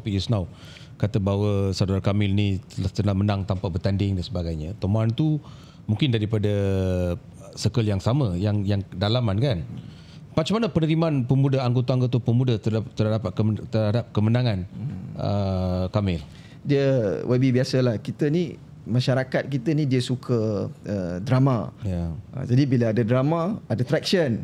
topic is now. Kata bahawa saudara Kamil ni telah menang tanpa bertanding dan sebagainya. Tomohon tu mungkin daripada circle yang sama, yang dalaman kan. Macam mana penerimaan pemuda, anggota-anggota pemuda terhadap kemenangan Kamil? Dia YB biasalah, kita ni masyarakat kita ni dia suka drama. Jadi bila ada drama, ada traction.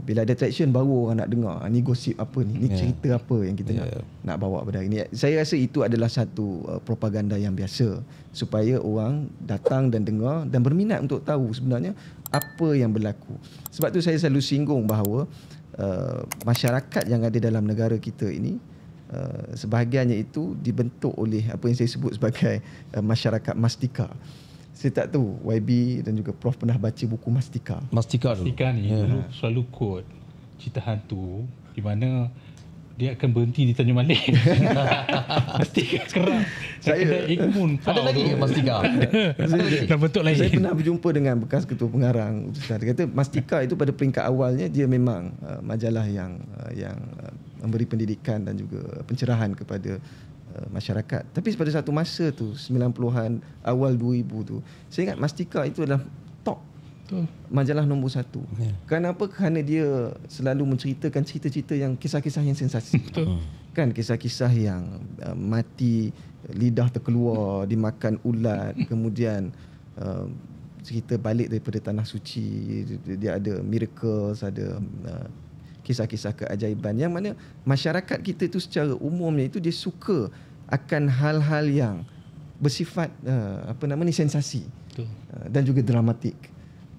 Bila ada traction baru orang nak dengar. Ni gosip apa ni? Ni cerita apa yang kita nak bawa pada hari ni? Saya rasa itu adalah satu propaganda yang biasa supaya orang datang dan dengar dan berminat untuk tahu sebenarnya apa yang berlaku. Sebab tu saya selalu singgung bahawa masyarakat yang ada dalam negara kita ini sebahagiannya itu dibentuk oleh apa yang saya sebut sebagai masyarakat mastika. Saya tak tahu YB dan juga Prof pernah baca buku Mastika. Mastika ni dulu selalu quote cerita hantu di mana dia akan berhenti di Tanjung Malik. Mastika kerap. Saya Ikmun ada lagi Mastika. Dah bentuk lain. Saya pernah berjumpa dengan bekas ketua pengarang. Dia kata Mastika itu pada peringkat awalnya dia memang majalah yang memberi pendidikan dan juga pencerahan kepada masyarakat. Tapi pada satu masa tu 90-an awal 2000 tu, saya ingat Mastika itu adalah top majalah nombor 1. Kenapa? Kerana dia selalu menceritakan cerita-cerita yang kisah-kisah yang sensasi. Kan kisah-kisah yang mati, lidah terkeluar, dimakan ulat, kemudian cerita balik daripada tanah suci, dia ada miracles, ada kisah-kisah keajaiban yang mana masyarakat kita tu secara umumnya itu dia suka akan hal-hal yang bersifat sensasi dan juga dramatik.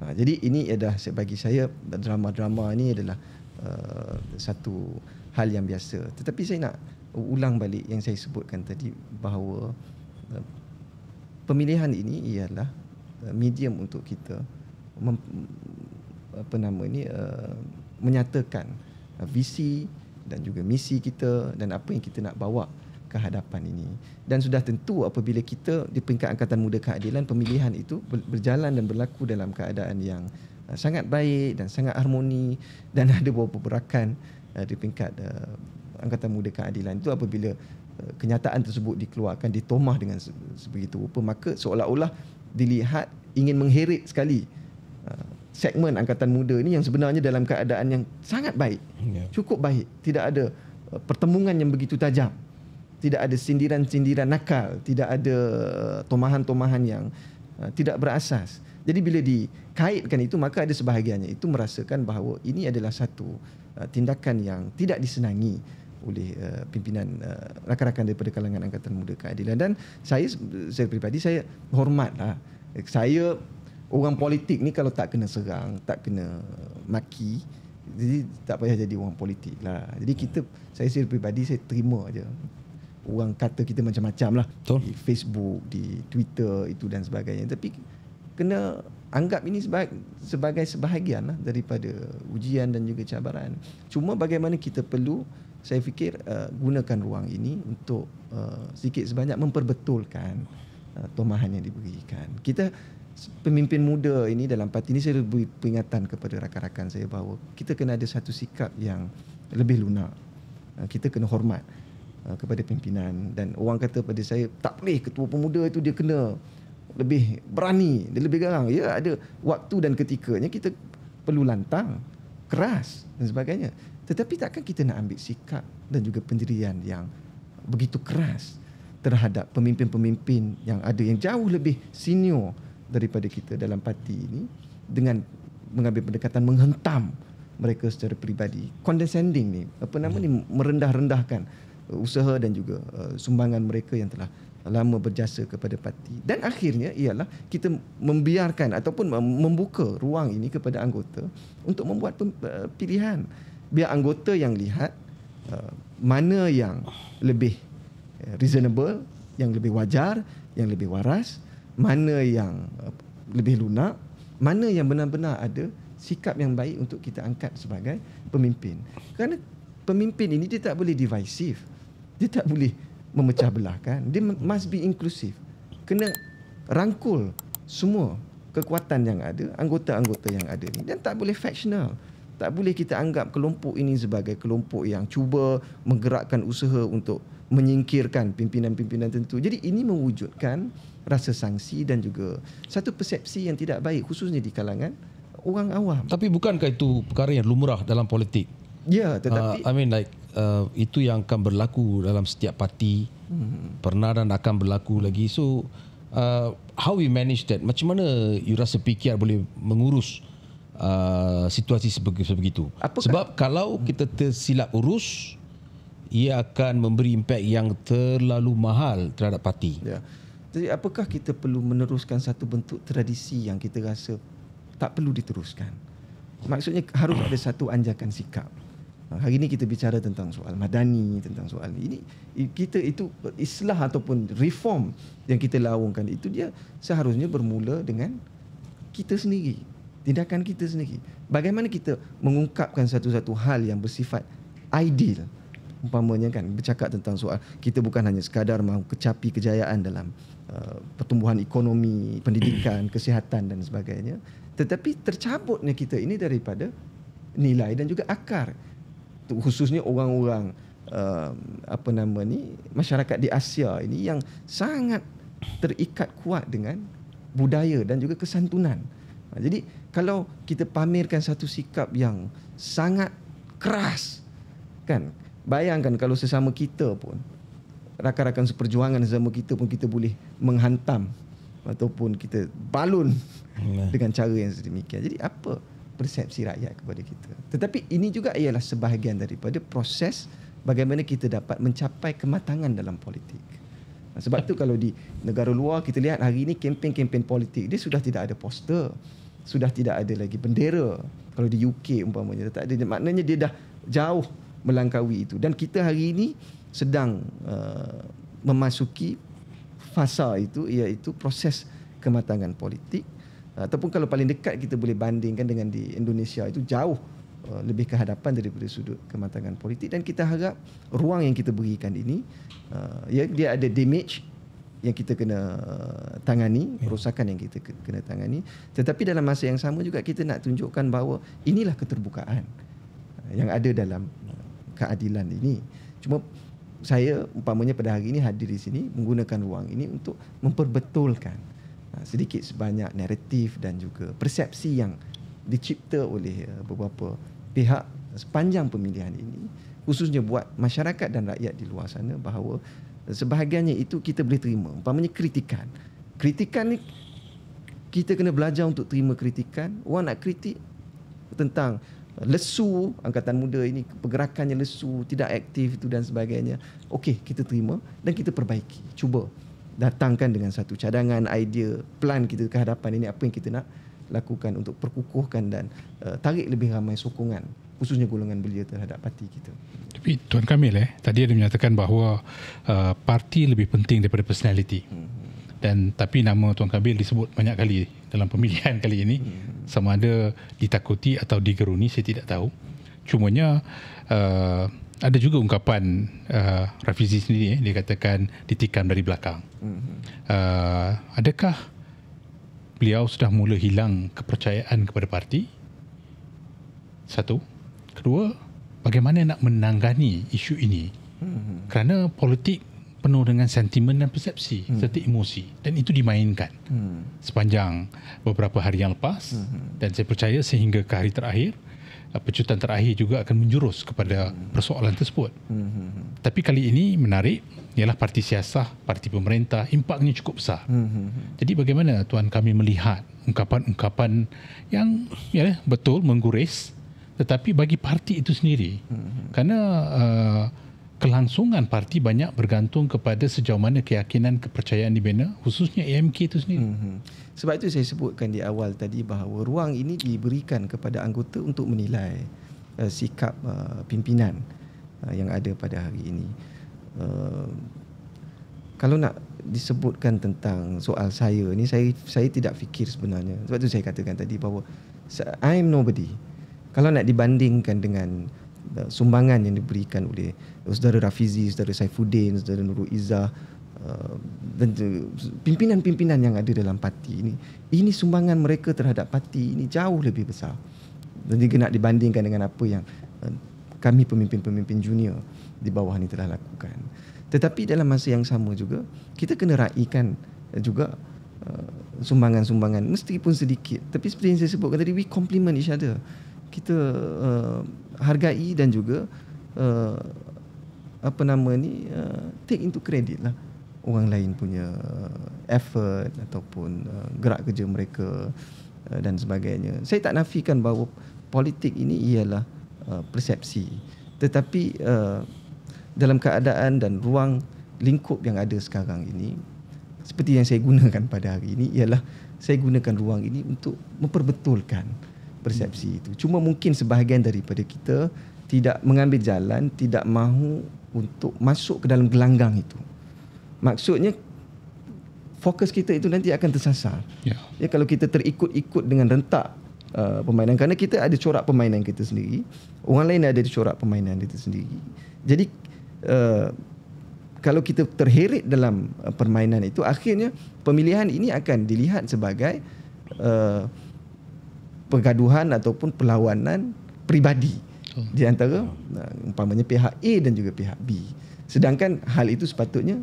Jadi ini adalah bagi saya drama-drama ini adalah satu hal yang biasa. Tetapi saya nak ulang balik yang saya sebutkan tadi bahawa pemilihan ini ialah medium untuk kita menyatakan visi dan juga misi kita dan apa yang kita nak bawa ke hadapan ini. Dan sudah tentu apabila kita di peringkat Angkatan Muda Keadilan, pemilihan itu berjalan dan berlaku dalam keadaan yang sangat baik dan sangat harmoni, dan ada beberapa perakan di peringkat Angkatan Muda Keadilan itu apabila kenyataan tersebut dikeluarkan, ditomah dengan sebegitu rupa, maka seolah-olah dilihat ingin mengheret sekali segmen Angkatan Muda ni yang sebenarnya dalam keadaan yang sangat baik, cukup baik, tidak ada pertemuan yang begitu tajam, tidak ada sindiran-sindiran nakal, tidak ada tomahan-tomahan yang tidak berasas. Jadi bila dikaitkan itu, maka ada sebahagiannya itu merasakan bahawa ini adalah satu tindakan yang tidak disenangi oleh pimpinan rakan-rakan daripada kalangan Angkatan Muda Keadilan. Dan saya pribadi saya hormatlah. Saya orang politik ni kalau tak kena serang, tak kena maki, jadi tak payah jadi orang politik lah. Jadi saya pribadi saya terima aja. Orang kata kita macam-macam lah. Betul. Di Facebook, di Twitter itu dan sebagainya. Tapi kena anggap ini sebagai sebahagian lah daripada ujian dan juga cabaran. Cuma bagaimana kita perlu, saya fikir gunakan ruang ini untuk sedikit sebanyak memperbetulkan tomahan yang diberikan. Kita pemimpin muda ini dalam parti ini, saya beri peringatan kepada rakan-rakan saya bahawa kita kena ada satu sikap yang lebih lunak. Kita kena hormat kepada pimpinan, dan orang kata pada saya tak boleh ketua pemuda itu dia kena lebih berani, dia lebih garang. Ya, ada waktu dan ketikanya kita perlu lantang, keras dan sebagainya. Tetapi takkan kita nak ambil sikap dan juga pendirian yang begitu keras terhadap pemimpin-pemimpin yang ada yang jauh lebih senior daripada kita dalam parti ini, dengan mengambil pendekatan menghentam mereka secara peribadi, condescending ni, merendah-rendahkan usaha dan juga sumbangan mereka yang telah lama berjasa kepada parti. Dan akhirnya ialah kita membiarkan ataupun membuka ruang ini kepada anggota untuk membuat pilihan. Biar anggota yang lihat mana yang lebih reasonable, yang lebih wajar, yang lebih waras, mana yang lebih lunak, mana yang benar-benar ada sikap yang baik untuk kita angkat sebagai pemimpin. Kerana pemimpin ini dia tak boleh divisive, dia tak boleh memecah belahkan, dia must be inclusive. Kena rangkul semua kekuatan yang ada, anggota-anggota yang ada ni, dan tak boleh factional. Tak boleh kita anggap kelompok ini sebagai kelompok yang cuba menggerakkan usaha untuk menyingkirkan pimpinan-pimpinan tertentu. Jadi ini mewujudkan rasa sangsi dan juga satu persepsi yang tidak baik khususnya di kalangan orang awam. Tapi bukankah itu perkara yang lumrah dalam politik? Ya, tetapi itu yang akan berlaku dalam setiap parti. Pernah dan akan berlaku lagi. So how we manage that? Macam mana you rasa PKR boleh mengurus situasi sebegitu? Sebab kalau kita tersilap urus, ia akan memberi impak yang terlalu mahal terhadap parti. Ya. Jadi apakah kita perlu meneruskan satu bentuk tradisi yang kita rasa tak perlu diteruskan? Maksudnya harus ada satu anjakan sikap. Hari ini kita bicara tentang soal madani, tentang soal ini. Kita itu islah ataupun reform yang kita laungkan itu dia seharusnya bermula dengan kita sendiri. Tindakan kita sendiri. Bagaimana kita mengungkapkan satu-satu hal yang bersifat ideal. Umpamanya kan bercakap tentang soal kita bukan hanya sekadar mahu kecapi kejayaan dalam pertumbuhan ekonomi, pendidikan, kesihatan dan sebagainya, tetapi tercabutnya kita ini daripada nilai dan juga akar. Khususnya orang-orang masyarakat di Asia ini yang sangat terikat kuat dengan budaya dan juga kesantunan. Jadi kalau kita pamerkan satu sikap yang sangat keras, kan, bayangkan kalau sesama kita pun, rakan-rakan seperjuangan sesama kita pun kita boleh menghantam ataupun kita balun dengan cara yang sedemikian. Jadi apa persepsi rakyat kepada kita? Tetapi ini juga ialah sebahagian daripada proses bagaimana kita dapat mencapai kematangan dalam politik. Sebab tu kalau di negara luar kita lihat hari ini kempen-kempen politik dia sudah tidak ada poster, sudah tidak ada lagi bendera. Kalau di UK umpamanya tak ada, maknanya dia dah jauh melangkaui itu. Dan kita hari ini sedang memasuki fasa itu, iaitu proses kematangan politik. Ataupun kalau paling dekat kita boleh bandingkan dengan di Indonesia, itu jauh lebih ke hadapan daripada sudut kematangan politik. Dan kita harap ruang yang kita berikan ini, dia ada damage yang kita kena tangani, kerosakan yang kita kena tangani. Tetapi dalam masa yang sama juga kita nak tunjukkan bahawa inilah keterbukaan yang ada dalam keadilan ini. Cuma saya umpamanya pada hari ini hadir di sini menggunakan ruang ini untuk memperbetulkan sedikit sebanyak naratif dan juga persepsi yang dicipta oleh beberapa pihak sepanjang pemilihan ini, khususnya buat masyarakat dan rakyat di luar sana, bahawa sebahagiannya itu kita boleh terima. Umpamanya kritikan. Kritikan ni kita kena belajar untuk terima kritikan. Orang nak kritik tentang lesu angkatan muda ini, pergerakannya lesu, tidak aktif itu dan sebagainya. Okey, kita terima dan kita perbaiki. Cuba datangkan dengan satu cadangan, idea, plan kita ke hadapan ini, apa yang kita nak lakukan untuk perkukuhkan dan tarik lebih ramai sokongan, khususnya golongan belia terhadap parti kita. Tapi Tuan Kamil tadi ada menyatakan bahawa parti lebih penting daripada personality. Dan tapi nama Tuan Kamil disebut banyak kali dalam pemilihan kali ini. Sama ada ditakuti atau digeruni, saya tidak tahu. Cumanya ada juga ungkapan Rafizi sendiri, dia katakan ditikam dari belakang. Adakah beliau sudah mula hilang kepercayaan kepada parti? Satu. Kedua, bagaimana nak menangani isu ini? Kerana politik penuh dengan sentimen dan persepsi serta emosi, dan itu dimainkan sepanjang beberapa hari yang lepas. Dan saya percaya sehingga ke hari terakhir, pecutan terakhir juga akan menjurus kepada persoalan tersebut. Tapi kali ini menarik ialah parti siasah, parti pemerintah, impaknya cukup besar. Jadi bagaimana Tuan kami melihat ungkapan-ungkapan yang betul mengguris, tetapi bagi parti itu sendiri, kerana kelangsungan parti banyak bergantung kepada sejauh mana keyakinan kepercayaan dibina, khususnya AMK itu sendiri. Sebab itu saya sebutkan di awal tadi bahawa ruang ini diberikan kepada anggota untuk menilai sikap pimpinan yang ada pada hari ini. Kalau nak disebutkan tentang soal saya ni, saya tidak fikir sebenarnya. Sebab itu saya katakan tadi bahawa I am nobody. Kalau nak dibandingkan dengan sumbangan yang diberikan oleh saudara Rafizi, saudara Saifuddin, saudara Nurul Izzah dan pimpinan-pimpinan yang ada dalam parti ini sumbangan mereka terhadap parti ini jauh lebih besar dan juga nak dibandingkan dengan apa yang kami pemimpin-pemimpin junior di bawah ni telah lakukan. Tetapi dalam masa yang sama juga kita kena raikan juga sumbangan-sumbangan meskipun sedikit, tapi seperti yang saya sebutkan tadi, we complement each other. Kita hargai dan juga take into credit lah orang lain punya effort ataupun gerak kerja mereka dan sebagainya. Saya tak nafikan bahawa politik ini ialah persepsi, tetapi dalam keadaan dan ruang lingkup yang ada sekarang ini, seperti yang saya gunakan pada hari ini, ialah saya gunakan ruang ini untuk memperbetulkan persepsi itu. Cuma mungkin sebahagian daripada kita tidak mengambil jalan, tidak mahu untuk masuk ke dalam gelanggang itu. Maksudnya fokus kita itu nanti akan tersasar. Ya, kalau kita terikut-ikut dengan rentak permainan, kerana kita ada corak permainan kita sendiri, orang lain ada corak permainan kita sendiri. Jadi kalau kita terheret dalam permainan itu, akhirnya pemilihan ini akan dilihat sebagai pergaduhan ataupun perlawanan peribadi di antara umpamanya pihak A dan juga pihak B. Sedangkan hal itu sepatutnya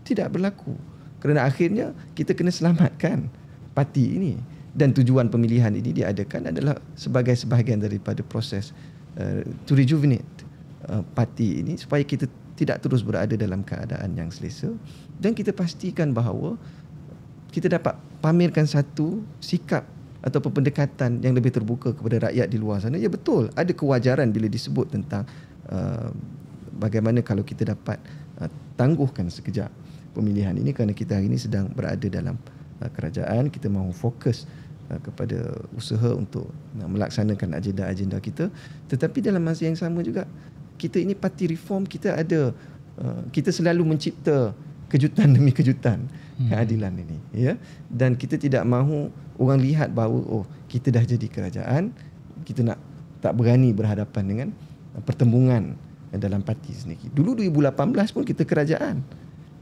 tidak berlaku, kerana akhirnya kita kena selamatkan parti ini, dan tujuan pemilihan ini diadakan adalah sebagai sebahagian daripada proses to rejuvenate parti ini, supaya kita tidak terus berada dalam keadaan yang selesa, dan kita pastikan bahawa kita dapat pamerkan satu sikap ataupun pendekatan yang lebih terbuka kepada rakyat di luar sana. Ya, betul, ada kewajaran bila disebut tentang bagaimana kalau kita dapat tangguhkan sekejap pemilihan ini, kerana kita hari ini sedang berada dalam kerajaan, kita mahu fokus kepada usaha untuk melaksanakan agenda-agenda kita. Tetapi dalam masa yang sama juga, kita ini parti reform, kita ada kita selalu mencipta kejutan demi kejutan keadilan ini, ya. Dan kita tidak mahu orang lihat bahawa kita dah jadi kerajaan, kita nak tak berani berhadapan dengan pertembungan dalam parti sendiri. Dulu 2018 pun kita kerajaan.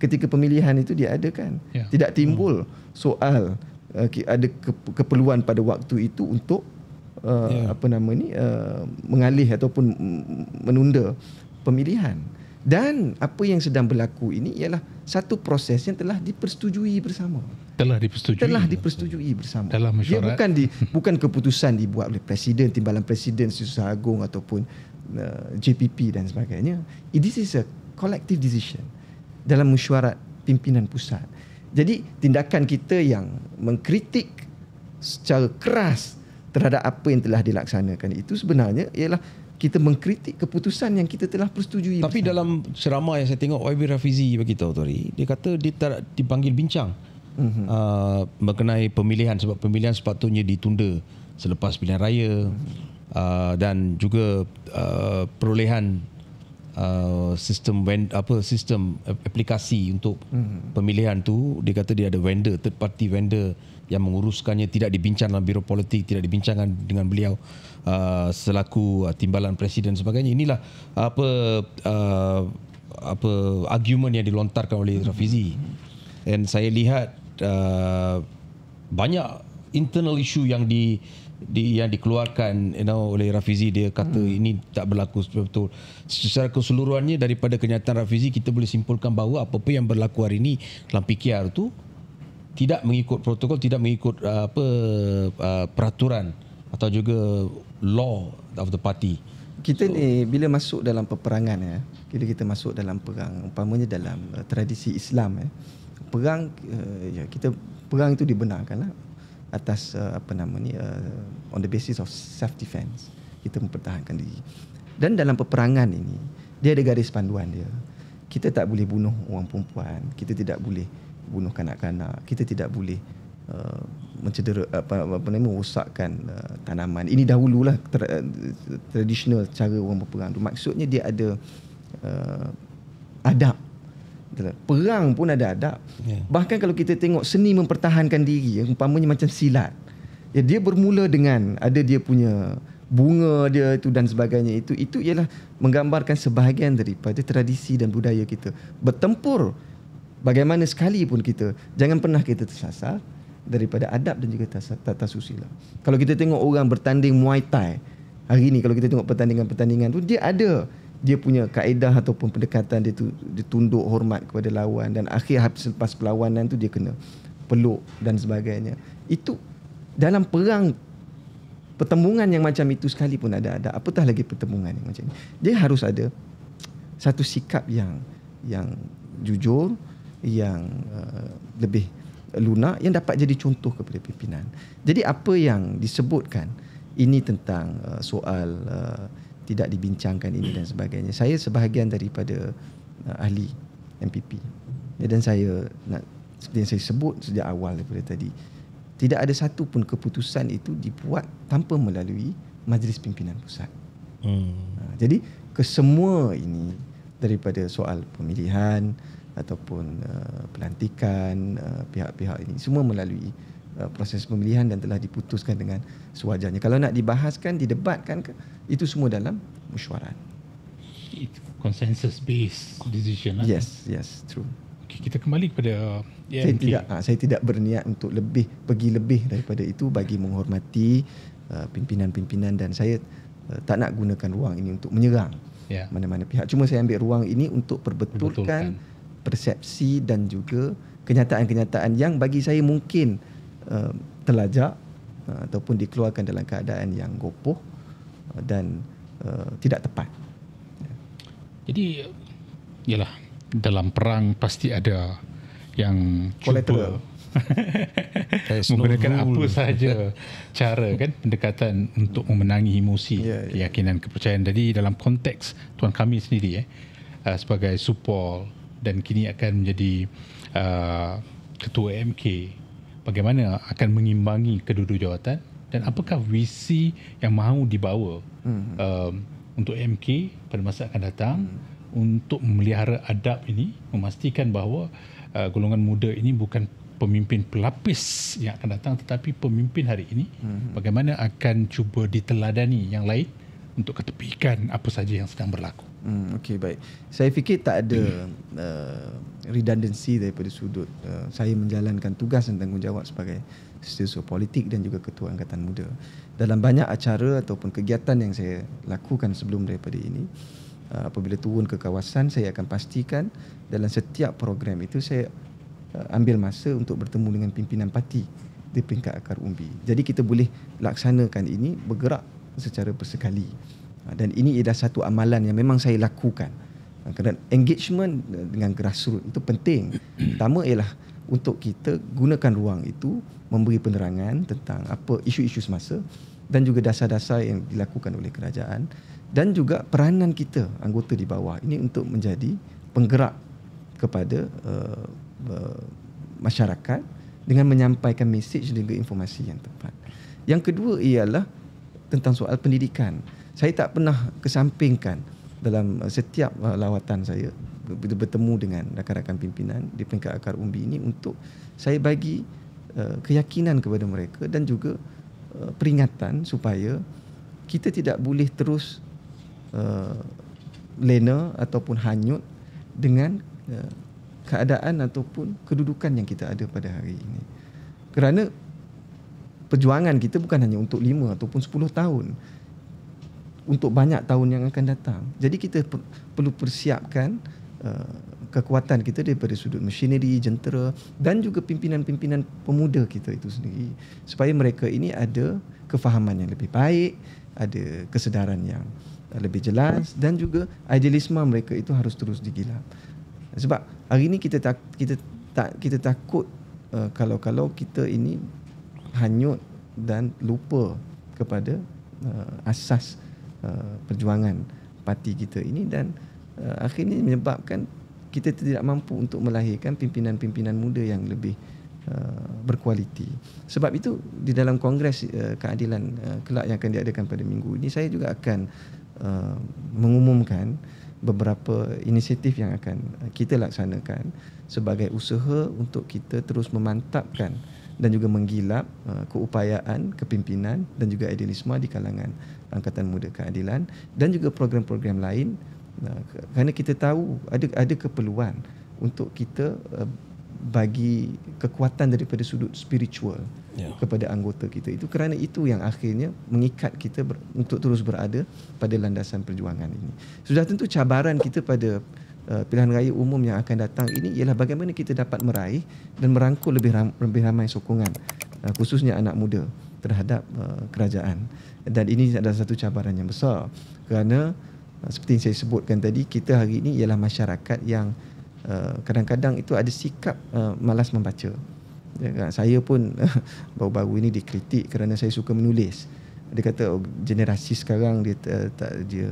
Ketika pemilihan itu diadakan, tidak timbul soal ada keperluan pada waktu itu untuk mengalih ataupun menunda pemilihan. Dan apa yang sedang berlaku ini ialah satu proses yang telah dipersetujui bersama. Telah dipersetujui bersama. Dalam mesyuarat. Dia bukan keputusan dibuat oleh presiden, timbalan presiden, Setiausaha Agung ataupun JPP dan sebagainya. This is a collective decision dalam mesyuarat pimpinan pusat. Jadi tindakan kita yang mengkritik secara keras terhadap apa yang telah dilaksanakan itu sebenarnya ialah kita mengkritik keputusan yang kita telah persetujui. Tapi dalam ceramah yang saya tengok YB Rafizi beritahu tadi, dia kata dia tak dipanggil bincang mengenai pemilihan, sebab pemilihan sepatutnya ditunda selepas pilihan raya, dan juga perolehan sistem aplikasi untuk pemilihan tu, dia kata dia ada vendor, third party vendor yang menguruskannya, tidak dibincang dalam biro politik, tidak dibincangkan dengan beliau selaku timbalan presiden sebagainya. Inilah argument yang dilontarkan oleh Rafizi. Dan saya lihat banyak internal issue yang yang dikeluarkan oleh Rafizi. Dia kata ini tak berlaku betul. Secara keseluruhannya daripada kenyataan Rafizi, kita boleh simpulkan bahawa apa-apa yang berlaku hari ini dalam PKR tu tidak mengikut protokol, tidak mengikut peraturan atau juga law of the party. Kita ni bila masuk dalam peperangan, bila kita masuk dalam perang, umpamanya dalam tradisi Islam, perang perang itu dibenarkanlah atas on the basis of self defense. Kita mempertahankan diri. Dan dalam peperangan ini dia ada garis panduan dia. Kita tak boleh bunuh orang perempuan, kita tidak boleh bunuh kanak-kanak, kita tidak boleh mencedera merosakkan tanaman. Ini dahululah tradisional cara orang berperang tu. Maksudnya dia ada adab. Perang pun ada adab. Bahkan kalau kita tengok seni mempertahankan diri, umpamanya macam silat, dia bermula dengan ada dia punya bunga dia itu dan sebagainya. Itu ialah menggambarkan sebahagian daripada tradisi dan budaya kita. Bertempur bagaimana sekalipun kita, jangan pernah kita tersasar daripada adab dan juga tata susila. Kalau kita tengok orang bertanding Muay Thai, Hari ni kalau kita tengok pertandingan-pertandingan tu, dia punya kaedah ataupun pendekatan dia tunduk hormat kepada lawan, dan akhir selepas perlawanan tu dia kena peluk dan sebagainya. Itu dalam perang, pertembungan yang macam itu sekali pun ada, apatah lagi pertembungan yang macam ni. Dia harus ada satu sikap yang jujur, yang lebih lunak, yang dapat jadi contoh kepada pimpinan. Jadi apa yang disebutkan ini tentang soal tidak dibincangkan ini dan sebagainya, saya sebahagian daripada ahli MPP, dan saya nak, seperti yang saya sebut sejak awal daripada tadi, tidak ada satu pun keputusan itu dibuat tanpa melalui Majlis Pimpinan Pusat. Jadi kesemua ini, daripada soal pemilihan ataupun pelantikan pihak-pihak ini, semua melalui proses pemilihan dan telah diputuskan dengan sewajarnya. Kalau nak dibahaskan, didebatkan, itu semua dalam mesyuarat. Consensus based decision lah. Yes, true. Okay, kita kembali kepada saya tidak berniat untuk pergi lebih daripada itu bagi menghormati pimpinan-pimpinan, dan saya tak nak gunakan ruang ini untuk menyerang mana-mana pihak. Cuma saya ambil ruang ini untuk perbetulkan persepsi dan juga kenyataan-kenyataan yang bagi saya mungkin terlajak ataupun dikeluarkan dalam keadaan yang gopoh dan tidak tepat. Jadi yalah, dalam perang pasti ada yang collateral. Menggunakan apa sahaja cara kan, pendekatan untuk memenangi emosi, keyakinan, kepercayaan. Jadi dalam konteks Tuan Kamil sendiri sebagai Supol dan kini akan menjadi Ketua MK, bagaimana akan mengimbangi kedua-dua jawatan, dan apakah visi yang mahu dibawa untuk MK pada masa akan datang untuk memelihara adab ini, memastikan bahawa golongan muda ini bukan pemimpin pelapis yang akan datang, tetapi pemimpin hari ini bagaimana akan cuba diteladani yang lain untuk ketepikan apa saja yang sedang berlaku. Okey, baik. Saya fikir tak ada redundancy daripada sudut saya menjalankan tugas dan tanggungjawab sebagai setiausaha politik dan juga Ketua Angkatan Muda. Dalam banyak acara ataupun kegiatan yang saya lakukan sebelum daripada ini, apabila turun ke kawasan, saya akan pastikan dalam setiap program itu saya ambil masa untuk bertemu dengan pimpinan parti di peringkat akar umbi. Jadi kita boleh laksanakan ini bergerak secara bersekali. Dan ini adalah satu amalan yang memang saya lakukan. Kerana engagement dengan grassroots itu penting. Pertama ialah untuk kita gunakan ruang itu memberi penerangan tentang apa isu-isu semasa dan juga dasar-dasar yang dilakukan oleh kerajaan, dan juga peranan kita anggota di bawah ini untuk menjadi penggerak kepada masyarakat dengan menyampaikan mesej dan juga informasi yang tepat. Yang kedua ialah tentang soal pendidikan. Saya tak pernah kesampingkan dalam setiap lawatan saya bertemu dengan rakan-rakan pimpinan di peringkat akar umbi ini untuk saya bagi keyakinan kepada mereka dan juga peringatan supaya kita tidak boleh terus lena ataupun hanyut dengan keadaan ataupun kedudukan yang kita ada pada hari ini. Kerana perjuangan kita bukan hanya untuk 5 ataupun 10 tahun, untuk banyak tahun yang akan datang. Jadi kita perlu persiapkan kekuatan kita daripada sudut machinery, jentera dan juga pimpinan-pimpinan pemuda kita itu sendiri, supaya mereka ini ada kefahaman yang lebih baik, ada kesedaran yang lebih jelas, dan juga idealisme mereka itu harus terus digilap. Sebab hari ini kita takut kalau kita ini hanyut dan lupa kepada asas perjuangan parti kita ini, dan akhirnya menyebabkan kita tidak mampu untuk melahirkan pimpinan-pimpinan muda yang lebih berkualiti. Sebab itu di dalam Kongres Keadilan kelak yang akan diadakan pada minggu ini, saya juga akan mengumumkan beberapa inisiatif yang akan kita laksanakan sebagai usaha untuk kita terus memantapkan dan juga menggilap keupayaan kepimpinan dan juga idealisme di kalangan Angkatan Muda Keadilan dan juga program-program lain, kerana kita tahu ada keperluan untuk kita bagi kekuatan daripada sudut spiritual kepada anggota kita. Itu kerana itu yang akhirnya mengikat kita untuk terus berada pada landasan perjuangan ini. Sudah tentu cabaran kita pada pilihan raya umum yang akan datang ini ialah bagaimana kita dapat meraih dan merangkul lebih ramai sokongan, khususnya anak muda terhadap kerajaan. Dan ini adalah satu cabaran yang besar kerana seperti yang saya sebutkan tadi, kita hari ini ialah masyarakat yang kadang-kadang itu ada sikap malas membaca. Saya pun baru-baru ini dikritik kerana saya suka menulis. Dia kata generasi sekarang dia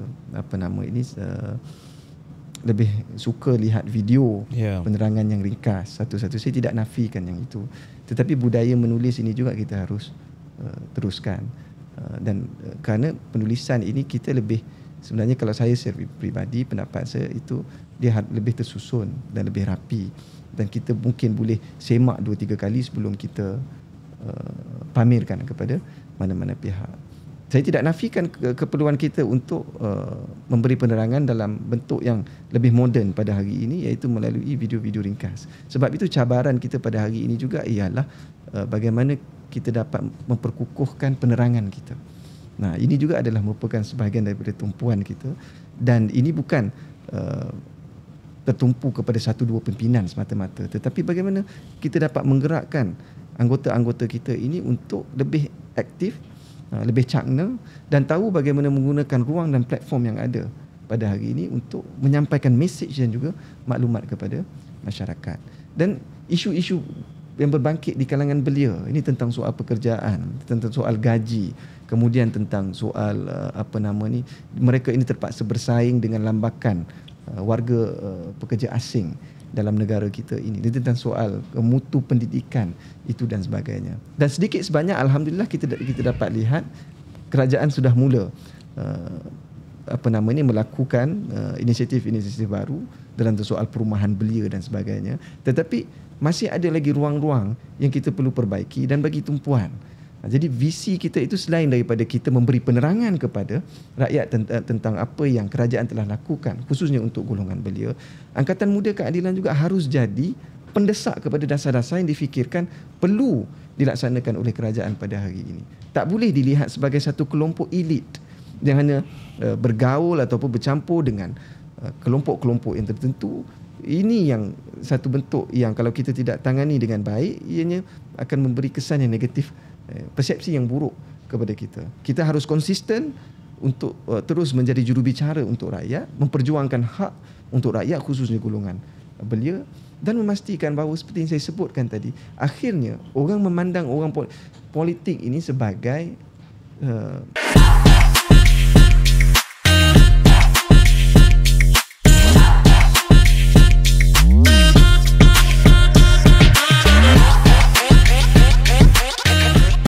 lebih suka lihat video penerangan yang ringkas satu-satu. Saya tidak nafikan yang itu, tetapi budaya menulis ini juga kita harus teruskan. Dan kerana penulisan ini kita lebih, sebenarnya kalau saya secara pribadi, pendapat saya itu dia lebih tersusun dan lebih rapi, dan kita mungkin boleh semak 2-3 kali sebelum kita pamerkan kepada mana-mana pihak. Saya tidak nafikan keperluan kita untuk memberi penerangan dalam bentuk yang lebih moden pada hari ini, iaitu melalui video-video ringkas. Sebab itu cabaran kita pada hari ini juga ialah bagaimana kita dapat memperkukuhkan penerangan kita. Nah, ini juga adalah merupakan sebahagian daripada tumpuan kita, dan ini bukan tertumpu kepada 1-2 pimpinan semata-mata, tetapi bagaimana kita dapat menggerakkan anggota-anggota kita ini untuk lebih aktif, lebih cakna, dan tahu bagaimana menggunakan ruang dan platform yang ada pada hari ini untuk menyampaikan mesej dan juga maklumat kepada masyarakat. Dan isu-isu yang berbangkit di kalangan belia ini tentang soal pekerjaan, tentang soal gaji, kemudian tentang soal mereka ini terpaksa bersaing dengan lambakan warga pekerja asing dalam negara kita ini. Dia tentang soal mutu pendidikan itu dan sebagainya. Dan sedikit sebanyak alhamdulillah kita dapat lihat kerajaan sudah mula melakukan inisiatif-inisiatif baru dalam soal perumahan belia dan sebagainya. Tetapi masih ada lagi ruang-ruang yang kita perlu perbaiki dan bagi tumpuan. Jadi visi kita itu selain daripada kita memberi penerangan kepada rakyat tentang apa yang kerajaan telah lakukan, khususnya untuk golongan belia, Angkatan Muda Keadilan juga harus jadi pendesak kepada dasar-dasar yang difikirkan perlu dilaksanakan oleh kerajaan pada hari ini. Tak boleh dilihat sebagai satu kelompok elit yang hanya bergaul ataupun bercampur dengan kelompok-kelompok yang tertentu. Ini yang satu bentuk yang kalau kita tidak tangani dengan baik, ianya akan memberi kesan yang negatif, persepsi yang buruk kepada kita. Kita harus konsisten untuk terus menjadi jurubicara untuk rakyat, memperjuangkan hak untuk rakyat khususnya golongan belia, dan memastikan bahawa seperti yang saya sebutkan tadi, akhirnya orang memandang orang politik ini sebagai